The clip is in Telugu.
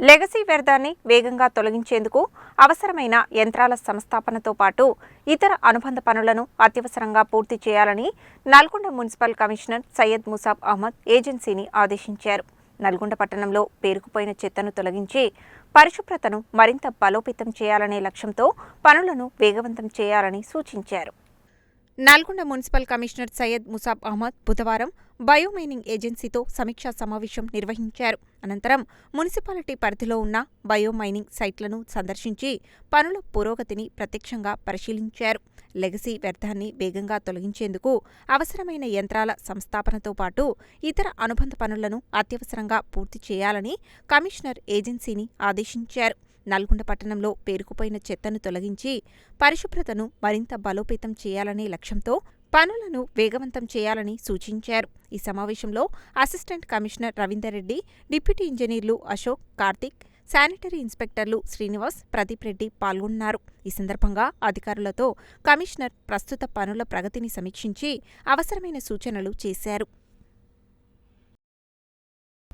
లెగసీ వ్యర్థాన్ని వేగంగా తొలగించేందుకు అవసరమైన యంత్రాల సంస్థాపనతో పాటు ఇతర అనుబంధ పనులను అత్యవసరంగా పూర్తి చేయాలని నల్గొండ మున్సిపల్ కమిషనర్ సయ్యద్ ముసాబ్ అహ్మద్ ఏజెన్సీని ఆదేశించారు. నల్గొండ పట్టణంలో పేరుకుపోయిన చెత్తను తొలగించి పరిశుభ్రతను మరింత బలోపేతం చేయాలనే లక్ష్యంతో పనులను వేగవంతం చేయాలని సూచించారు. నల్గొండ మున్సిపల్ కమిషనర్ సయ్యద్ ముసాబ్ అహ్మద్ బుధవారం బయోమైనింగ్ ఏజెన్సీతో సమీక్షా సమావేశం నిర్వహించారు. అనంతరం మున్సిపాలిటీ పరిధిలో ఉన్న బయోమైనింగ్ సైట్లను సందర్శించి పనుల పురోగతిని ప్రత్యక్షంగా పరిశీలించారు. లెగసీ వ్యర్థాన్ని వేగంగా తొలగించేందుకు అవసరమైన యంత్రాల సంస్థాపనతో పాటు ఇతర అనుబంధ పనులను అత్యవసరంగా పూర్తి చేయాలని కమిషనర్ ఏజెన్సీని ఆదేశించారు. నల్గొండ పట్టణంలో పేరుకుపోయిన చెత్తను తొలగించి పరిశుభ్రతను మరింత బలోపేతం చేయాలనే లక్ష్యంతో పనులను వేగవంతం చేయాలని సూచించారు. ఈ సమావేశంలో assistant commissioner Ravinder Reddy, deputy ఇంజనీర్లు అశోక్, కార్తిక్, శానిటరీ ఇన్స్పెక్టర్లు శ్రీనివాస్, ప్రదీప్ రెడ్డి పాల్గొన్నారు. ఈ సందర్భంగా అధికారులతో కమిషనర్ ప్రస్తుత పనుల ప్రగతిని సమీక్షించి అవసరమైన సూచనలు చేశారు.